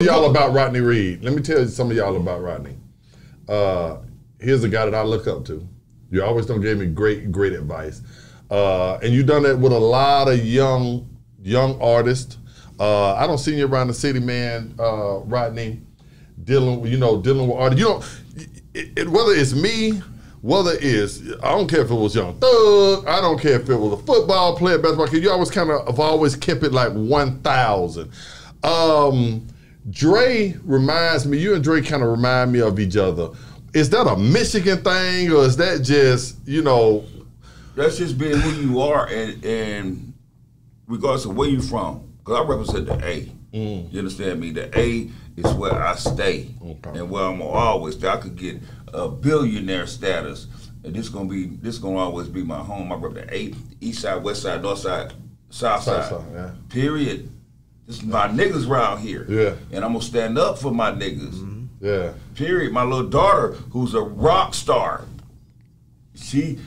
y'all about Rodney Reid. Let me tell you some of y'all about Rodney. Here's a guy that I look up to. You always don't give me great advice. And you've done that with a lot of young artists. I don't see you around the city, man, Rodney, dealing with artists. You know, whether it's me, whether it's, I don't care if it was Young Thug, I don't care if it was a football player, basketball kid, you always have always kept it like 1,000. Dre reminds me, you and Dre kind of remind me of each other. Is that a Michigan thing, or is that just, you know? That's just being who you are, and regardless of where you're from. Because I represent the A. You understand me? The A is where I stay, and where I'm gonna always stay. I could get a billionaire status, and this gonna always be my home. I represent the A, East Side, West Side, North Side, South Side. Yeah. Period. This is my niggas around here. Yeah. And I'm gonna stand up for my niggas. Yeah. Period. My little daughter, who's a rock star, she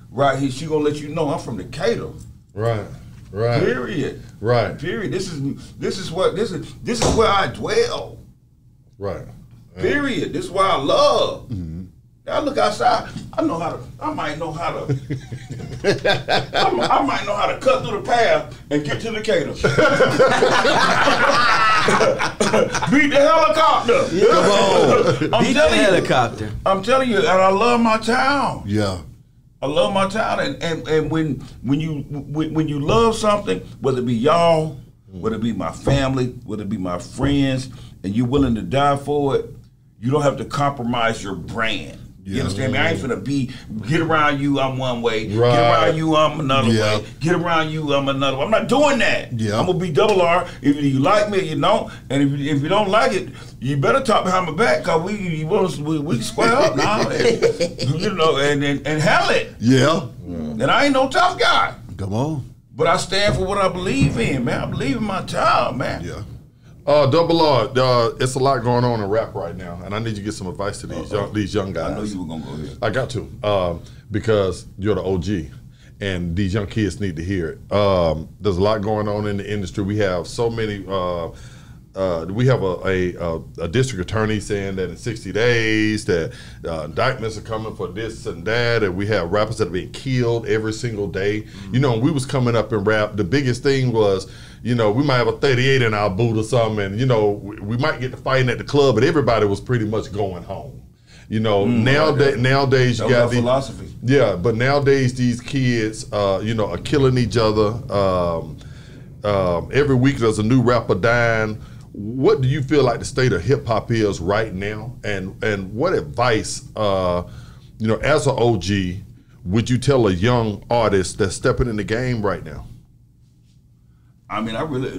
right here, she gonna let you know I'm from Decatur. Right. Right. Period. Right. Period. This is where I dwell. Right. Period. This is where I love. I look outside. I might know how to cut through the path and get to Decatur. Beat the helicopter. Come on. Beat the helicopter. I'm telling you, and I love my town. Yeah. I love my town, and when you love something, whether it be y'all, whether it be my family, whether it be my friends, and you're willing to die for it, you don't have to compromise your brand. You understand me? I ain't finna get around you, I'm one way. Right. Get around you, I'm another way. Get around you, I'm another way. I'm not doing that. I'm gonna be double R. If you like me, you don't. And if you don't like it, you better talk behind my back, cause we square up now. You know, and handle it. Yeah. And I ain't no tough guy. Come on. But I stand for what I believe in, man. I believe in my child, man. Yeah. Double R, it's a lot going on in rap right now, and I need you to get some advice to these young guys. I know you were gonna go here. I got to, because you're the OG, and these young kids need to hear it. There's a lot going on in the industry. We have so many. We have a district attorney saying that in 60 days that indictments are coming for this and that, and we have rappers that are being killed every single day. You know, when we was coming up in rap, the biggest thing was, you know, we might have a 38 in our boot or something, and, you know, we might get to fighting at the club, but everybody was pretty much going home. You know, nowadays you got the philosophy. Yeah, but nowadays these kids, you know, are killing each other. Every week there's a new rapper dying. What do you feel like the state of hip hop is right now, and what advice, you know, as an OG, would you tell a young artist that's stepping in the game right now? I mean, I really,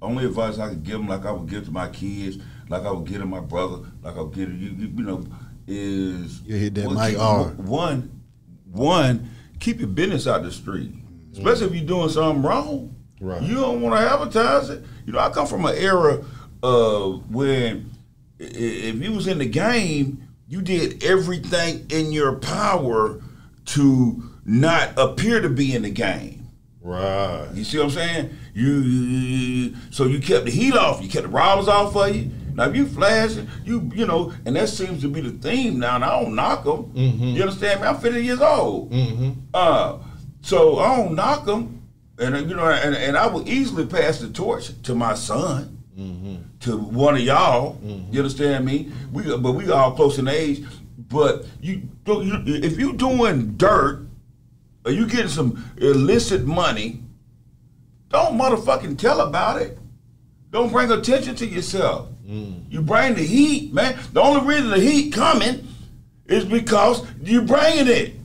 only advice I could give them, like I would give to my kids, like I would give to my brother, like I would give to you know, is you hit that mic hard. One, keep your business out the street, especially if you're doing something wrong. Right. You don't want to advertise it. You know, I come from an era when if you was in the game, you did everything in your power to not appear to be in the game. Right. You see what I'm saying? So you kept the heat off. You kept the robbers off for you. Now if you flashing, you know, and that seems to be the theme now. And I don't knock them. You understand me? I'm 50 years old. So I don't knock them. And you know, and I will easily pass the torch to my son, to one of y'all. You understand me? But we all close in age. But if you doing dirt, or you getting some illicit money, don't motherfucking tell about it. Don't bring attention to yourself. You bring the heat, man. The only reason the heat coming is because you bringing it.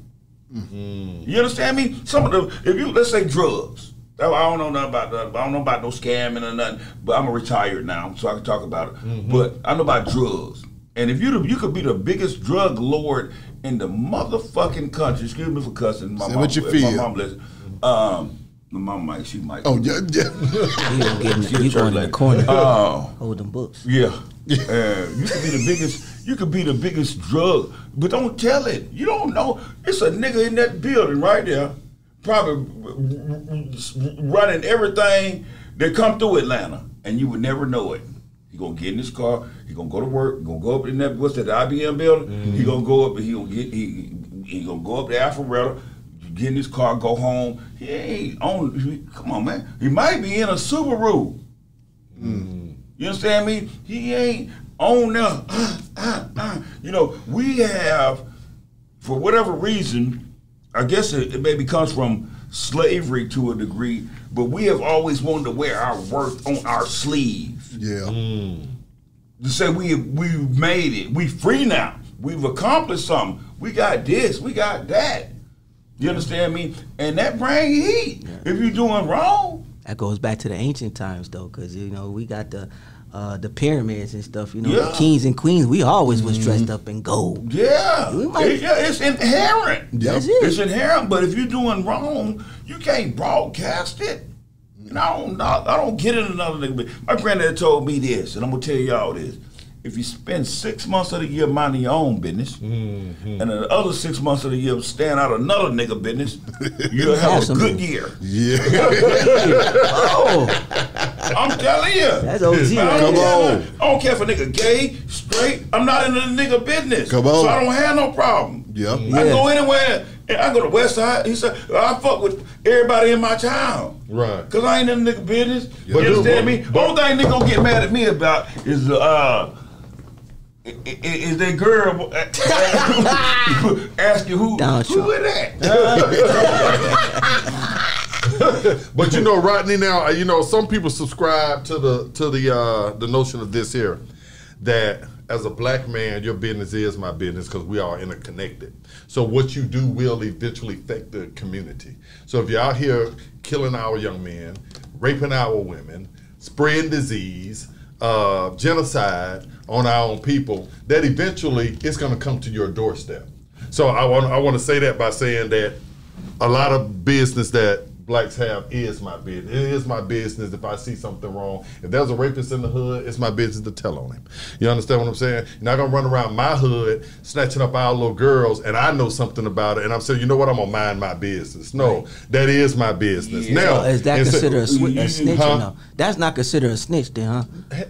You understand me? Let's say drugs. I don't know nothing about that. I don't know about no scamming or nothing. But I'm retired now, so I can talk about it. But I know about drugs. And if you could be the biggest drug lord in the motherfucking country, excuse me for cussing. My mom, what you feel? My mom listen. My mom might, she might. Oh yeah. You going in the corner? Hold them books. Yeah. You could be the biggest drug, but don't tell it. You don't know. It's a nigga in that building right there, probably running everything They come through Atlanta, and you would never know it. He gonna get in his car. He gonna go to work. He gonna go up in that what's that the IBM building. He gonna go up and he gonna go up to Alpharetta. Get in his car, go home. He ain't on. Come on, man. He might be in a Subaru. You understand me? He ain't on there. You know, we have, for whatever reason, I guess it maybe comes from slavery to a degree, but we have always wanted to wear our worth on our sleeve. Yeah. To say we've made it. We free now. We've accomplished something. We got this. We got that. You understand me? And that bring heat. Yeah. If you're doing wrong. That goes back to the ancient times, though, because, you know, we got the pyramids and stuff. You know, the kings and queens, we always was dressed up in gold. Yeah. It's inherent. That's it. It's inherent, but if you're doing wrong, you can't broadcast it. And I don't get it another nigga. My granddad told me this, and I'm going to tell y'all this. If you spend 6 months of the year minding your own business, and the other 6 months of the year staying out another nigga business, you'll have a good year. Yeah. I'm telling you. That's OG. Come on. I don't care if a nigga gay, straight. I'm not in the nigga business. Come on. So I don't have no problem. Yeah. I go anywhere. And I go to West Side. He said, I fuck with everybody in my town. Right. Because I ain't in the nigga business. Yeah. You understand me? Only thing nigga gonna get mad at me about is that girl asking who is that? But you know, Rodney, now you know some people subscribe to the notion of this here, that as a black man, your business is my business because we are interconnected. So what you do will eventually affect the community. So if you're out here killing our young men, raping our women, spreading disease, genocide on our own people, that eventually it's going to come to your doorstep. So I want to say that by saying that a lot of business that blacks have is my business. It is my business if I see something wrong. If there's a rapist in the hood, it's my business to tell on him. You understand what I'm saying? You're not going to run around my hood snatching up our little girls and I know something about it and I'm saying, you know what, I'm going to mind my business. No, that is my business. Yeah. Now, so is that considered a snitch or no? That's not considered a snitch then, huh?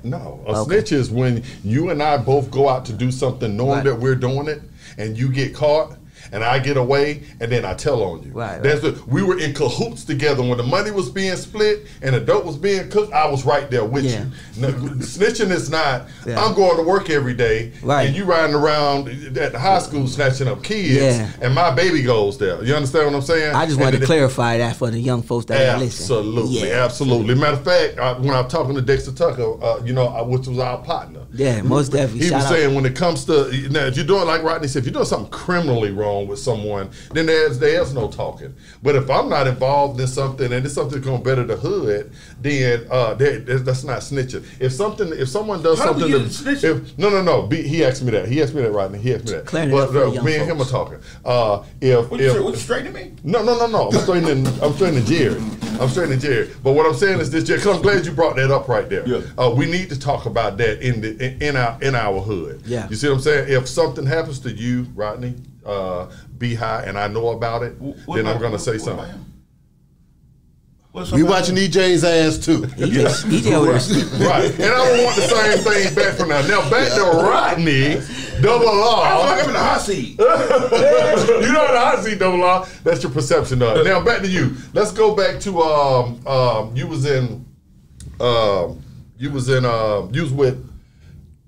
No, a snitch is when you and I both go out to do something knowing that we're doing it and you get caught and I get away, and then I tell on you. That's what, we were in cahoots together. When the money was being split and the dope was being cooked, I was right there with you. Now, snitching is not, I'm going to work every day, and you riding around at the high school snatching up kids, and my baby goes there. You understand what I'm saying? I just wanted to clarify that for the young folks that listen. Absolutely, absolutely. Matter of fact, when I was talking to Dexter Tucker, you know, which was our partner. Yeah, most definitely. He was saying when it comes to, now, if you're doing, like Rodney said, if you're doing something criminally wrong with someone, then there's no talking. But if I'm not involved in something and it's something going to better the hood, then that's not snitching. If someone does something, no. He asked me that. He asked me that, Rodney. He asked me that. But me and him are talking. What straightening me? No. I'm straightening Jerry. But what I'm saying is this, Jerry, because I'm glad you brought that up right there. Yeah. We need to talk about that in our hood. Yeah. You see what I'm saying? If something happens to you, Rodney, be high, and I know about it, then I'm going to say something. We watching EJ's ass too. EJ right, and I don't want the same thing back from now. Now back to Rodney, double R. I'm in the hot seat. You know the hot seat, double R. That's your perception of it. Now back to you. Let's go back to you was with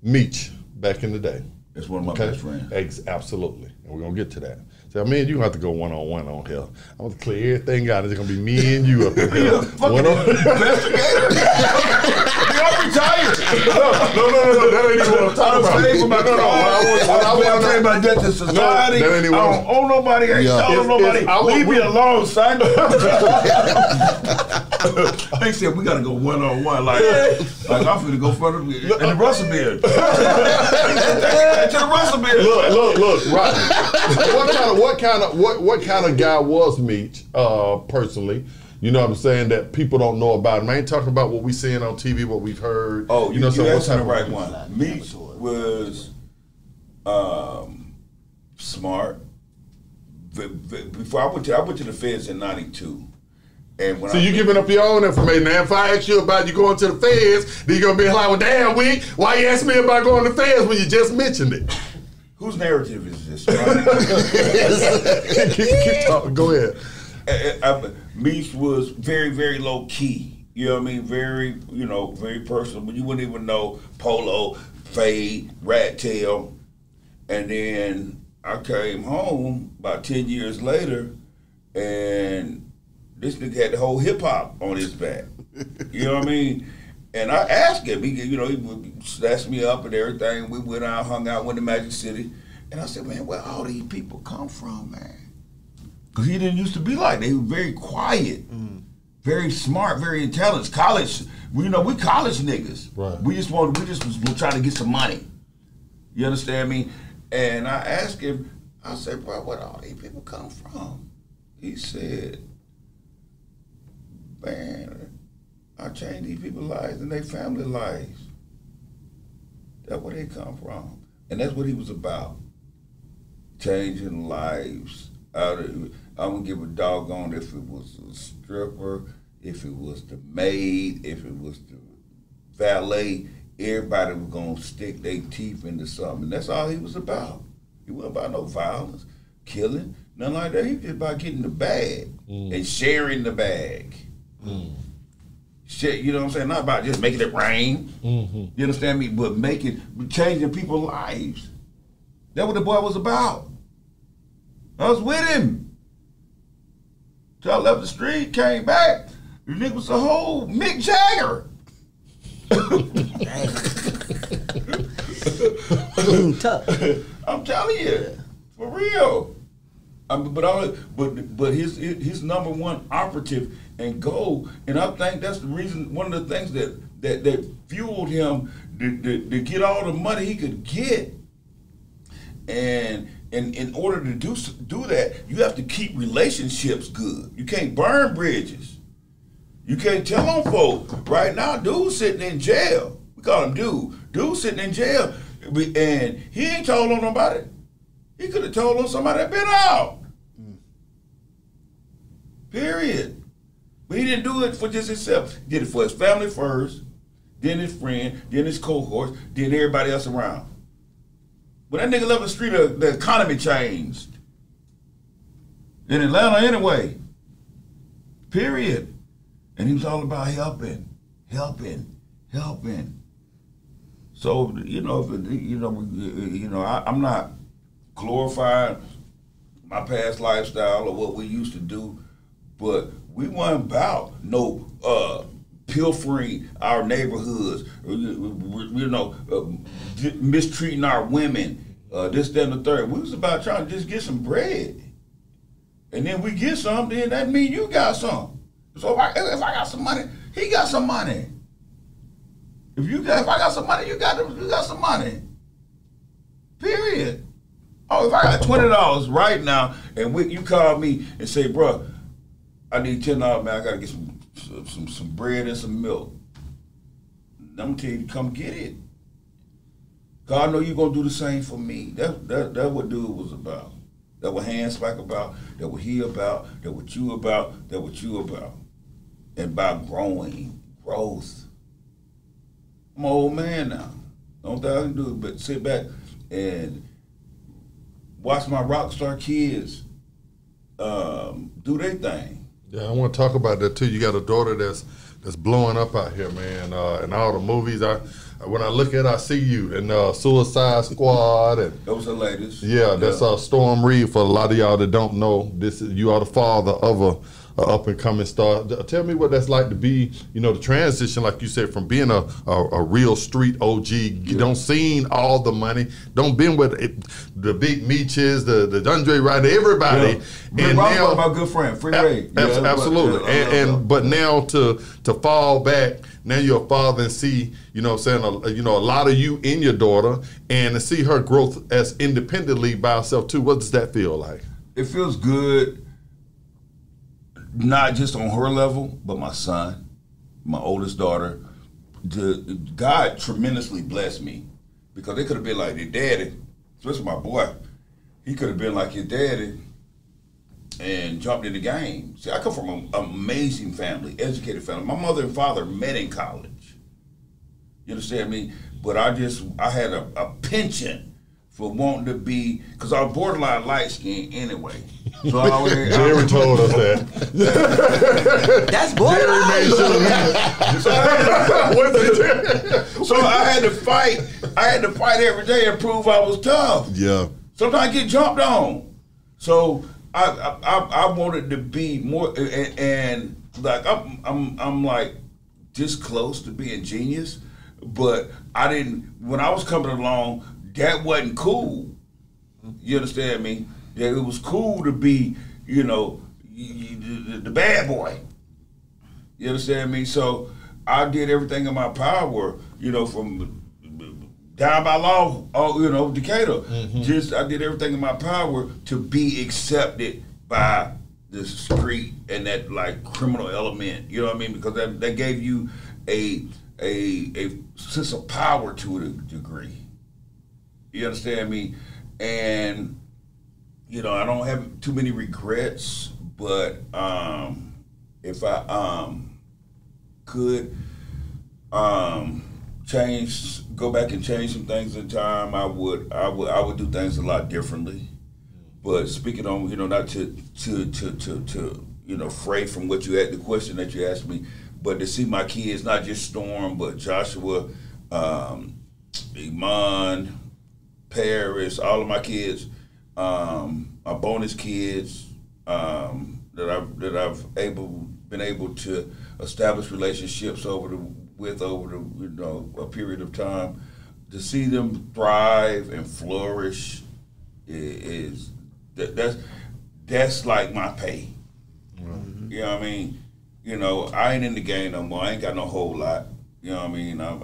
Meech back in the day. That's one of my best friends. Absolutely. And we're going to get to that. So, me and you have to go one-on-one on here. I'm going to clear everything out. It's going to be me and you up in here. Investigator. I'm retired. No. That ain't even what I'm talking about. I want to tell about death to society. That ain't even I don't owe nobody. I ain't telling nobody. Leave me alone, son. They said we got to go one-on-one. Like I'm going to go further in the Russell Beard. To the Russell Beard. Look, Rodney. What kind of guy was Meech, personally? You know what I'm saying, that people don't know about him. I ain't talking about what we seeing on TV, what we've heard. Oh, you know, so what's the right one? Meech was smart. Before I went to the feds in '92, And when So you giving up your own information. Now, if I ask you about you going to the feds, then you're going to be like, well, damn, Wick, why you ask me about going to the feds when you just mentioned it? Whose narrative is this? Right? keep talking. Go ahead. Meech was very, very low key. You know what I mean? Very, very personal. But you wouldn't even know Polo, Fade, Rat Tail. And then I came home about 10 years later, and this nigga had the whole hip hop on his back. You know what I mean? And I asked him, he snatched me up and everything. We went out, hung out, went to Magic City. And I said, man, where all these people come from, man? Because he didn't used to be like that. He was very quiet, very smart, very intelligent. College, we college niggas. Right. We just was trying to get some money. You understand me? And I asked him, I said, bro, where all these people come from? He said, man, I changed these people's lives and their family lives. That's where they come from. And that's what he was about. Changing lives. I wouldn't give a doggone if it was a stripper, if it was the maid, if it was the valet. Everybody was going to stick their teeth into something. And that's all he was about. He wasn't about no violence, killing, nothing like that. He was just about getting the bag and sharing the bag. Shit, you know what I'm saying? Not about just making it rain. You understand me? But changing people's lives. That's what the boy was about. I was with him. Till I left the street, came back. The nigga was a whole Mick Jagger. I'm telling you, for real. But his number one operative and goal, and I think that's the reason. One of the things that fueled him to get all the money he could get, and in order to do that, you have to keep relationships good. You can't burn bridges. You can't tell on folks. Right now, dude's sitting in jail. We call him dude. Dude's sitting in jail, and he ain't told on nobody. He could have told on somebody that been out. Period. But he didn't do it for just himself. He did it for his family first, then his friend, then his cohorts, then everybody else around. When that nigga left the street, the economy changed. In Atlanta anyway. Period. And he was all about helping. So, I'm not glorifying my past lifestyle or what we used to do, but we weren't about no pilfering our neighborhoods, mistreating our women, this, that, and the third. We was about trying to just get some bread. And then we get some, then that means you got some. So if I got some money, he got some money. If I got some money, you got some money. Period. Oh, if I got $20 right now, and you call me and say, bro, I need $10, man. I gotta get some bread and some milk. I'm gonna tell you to come get it. Cause I know you're gonna do the same for me. That's what dude was about. That what Handspike about. That what he about. That what you about. That what you about. And about growth. I'm an old man now. The only thing I can do is but sit back and watch my rock star kids do their thing. Yeah, I want to talk about that too. You got a daughter that's blowing up out here, man. And all the movies, when I look at it, I see you in Suicide Squad and those are the latest. Yeah, that's Storm Reid. For a lot of y'all that don't know, you are the father of a up and coming star. Tell me what that's like to be, the transition, like you said, from being a real street OG. You don't seen all the money, don't been with the big Meeches, the Andre Ryder, everybody. Yeah. And now my good friend, Free Ray. Absolutely. But now to fall back, now you're a father and see, a lot of you in your daughter, and to see her growth as independently by herself too. What does that feel like? It feels good. Not just on her level, but my son, my oldest daughter. God tremendously blessed me because they could have been like their daddy, especially my boy. He could have been like his daddy, and jumped in the game. See, I come from an amazing family, educated family. My mother and father met in college. You understand me? But I had a penchant for wanting to be, because I was borderline light skinned anyway. So Jerry told us that. That's borderline. So I had to fight. I had to fight every day and prove I was tough. Yeah. Sometimes I get jumped on. So I wanted to be more, and like I'm like this close to being genius, but I didn't. When I was coming along, that wasn't cool. You understand me? That it was cool to be, you know, the bad boy. You understand me? So I did everything in my power, you know, from down by law, you know, Decatur. I did everything in my power to be accepted by the street and that like criminal element. You know what I mean? Because that gave you a sense of power to a degree. You understand me? And you know, I don't have too many regrets, but if I could go back and change some things in time, I would do things a lot differently. But speaking on, you know, not to you know, fray from what you had, the question that you asked me, but to see my kids, not just Storm, but Joshua, Iman, Paris, all of my kids, my bonus kids, that I've been able to establish relationships over the you know, a period of time, to see them thrive and flourish that's like my pay. Mm-hmm. You know what I mean? You know, I ain't in the game no more. I ain't got no whole lot. You know what I mean? I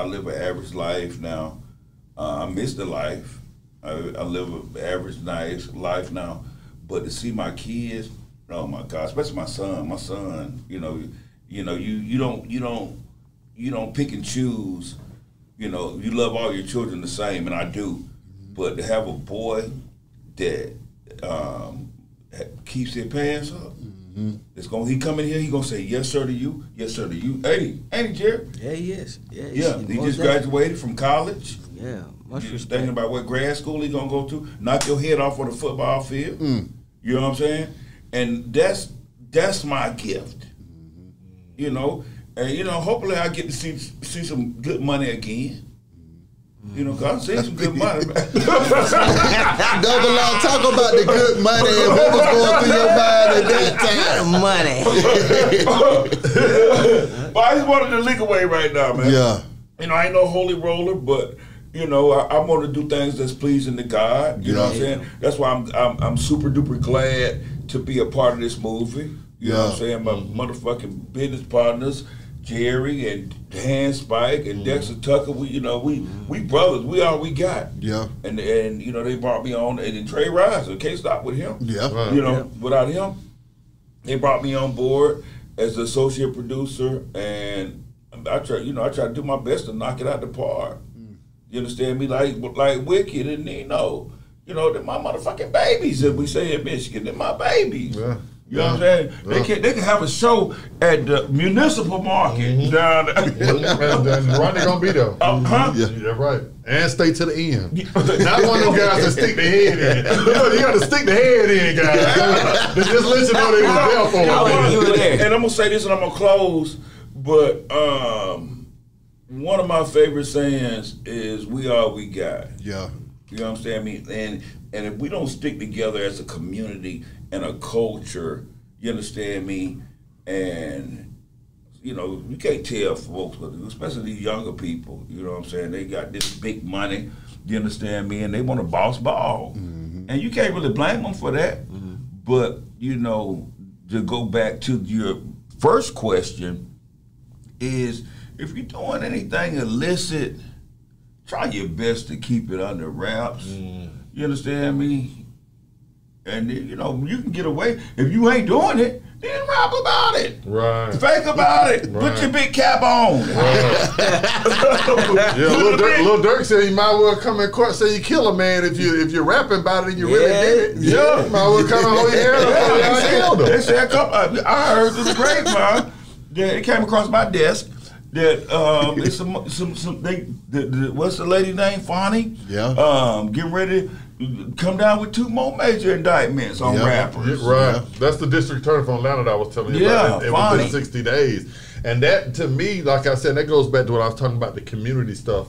live an average life now. I miss the life. I live an average nice life now. But to see my kids, oh my God, especially my son. My son, you don't pick and choose. You know, you love all your children the same, and I do. But to have a boy that keeps their pants up, he come in here, he gonna say yes sir to you, yes sir to you. Ain't he, Jerry? Yeah, he is. Yeah, he just graduated from college. Yeah, much respect. Thinking about what grad school he gonna go to, knock your head off on the football field. You know what I'm saying? And that's my gift. You know, and you know, hopefully I get to see some good money again. You know, cause I've seen some good money. Double Law, talk about the good money and what was going through your mind at that time. Well, I just wanted to leak away right now, man. Yeah. You know, I ain't no holy roller, but you know, I want to do things that's pleasing to God. You know what I'm saying? That's why I'm super duper glad to be a part of this movie. You know what I'm saying? My motherfucking business partners, Jerry and Dan Spike and Dexter Tucker, we brothers. We all we got. Yeah. And you know, they brought me on, and then Trey Riser, can't stop with him. Yeah. Right. You know, without him, they brought me on board as the associate producer, and I try to do my best to knock it out the park. You understand me? Like Wicked and Nino. You know, they're my motherfucking babies, as we say in Michigan. They're my babies. Yeah. You know what I'm saying? Yeah. They can have a show at the municipal market down there. And Rodney gonna be there. Yeah, right. And stay to the end. Not one of them guys that stick their head in. You got to stick the head in, guys. Just let you know they was there for it. And I'm gonna say this, and I'm gonna close. But one of my favorite sayings is, "We all we got." Yeah. You know what I'm saying? I mean, and if we don't stick together as a community and a culture, you understand me? And you know, you can't tell folks, especially these younger people. You know what I'm saying? They got this big money. You understand me? And they want to boss ball, and you can't really blame them for that. But you know, to go back to your first question, is if you're doing anything illicit, try your best to keep it under wraps. You understand me? And you know, you can get away if you ain't doing it. Then rap about it. Right. Fake about it. Right. Put your big cap on. Right. Yeah, Lil Durk said you might well come in court and say you kill a man if you're rapping about it and you really did it. Yeah. You might well come and hold your hair up. I killed him. They said I heard through the grapevine that it came across my desk that it's what's the lady name? Fonnie? Yeah. Getting ready to come down with 2 more major indictments on rappers. Right. That's the district attorney from Atlanta that I was telling you about. It was in 60 days. And that, to me, like I said, that goes back to what I was talking about, the community stuff.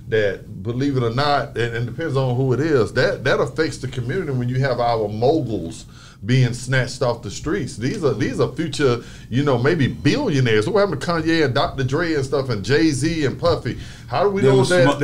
That, believe it or not, and it depends on who it is, that affects the community when you have our moguls being snatched off the streets. These are future, you know, maybe billionaires. What happened to Kanye and Dr. Dre and stuff and Jay-Z and Puffy? How do we know that?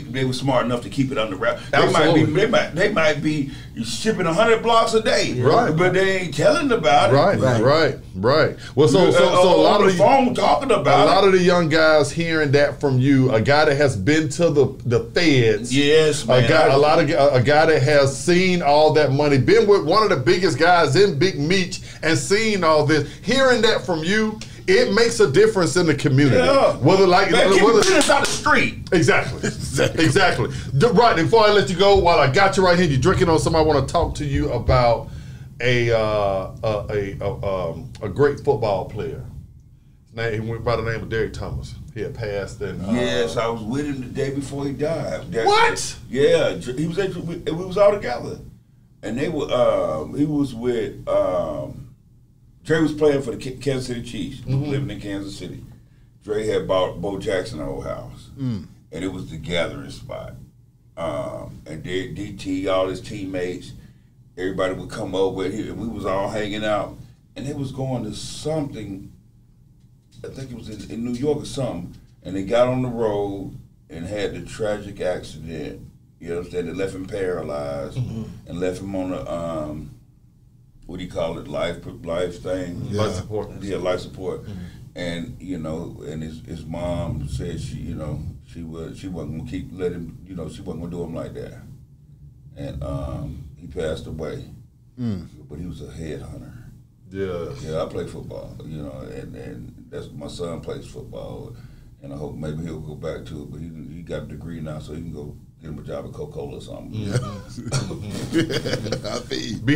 They were smart enough to keep it under wraps. Absolutely. They might be shipping 100 blocks a day, right? But they ain't telling about it. Right. Well, so a lot of the phone talking about a lot of the young guys hearing that from you, a guy that has been to the feds, yes, man. A guy that has seen all that money, been with one of the biggest guys in Big Meech, and seen all this. Hearing that from you, it makes a difference in the community. Yeah. Whether business out the street. Exactly. Right. Before I let you go, while I got you right here, you're drinking on something. I want to talk to you about a great football player. He went by the name of Derek Thomas. He had passed, and yes, I was with him the day before he died. What? Yeah, he was. We was all together, and they were. He was with. Dre was playing for the Kansas City Chiefs, living in Kansas City. Dre had bought Bo Jackson an old house, and it was the gathering spot. And DT, all his teammates, everybody would come over, and we was all hanging out, and they was going to something, I think it was in New York or something, and they got on the road and had the tragic accident, you know what I'm saying, that left him paralyzed, and left him on a, what do you call it, life thing? Yeah. Life support. Yeah, life support. And, you know, and his mom said she wasn't gonna keep letting, you know, she wasn't gonna do him like that. And he passed away. But he was a headhunter. Yeah, I play football, you know, and that's my son plays football, and I hope maybe he'll go back to it. But he got a degree now, so he can go get him a job at Coca-Cola or something. I feel you.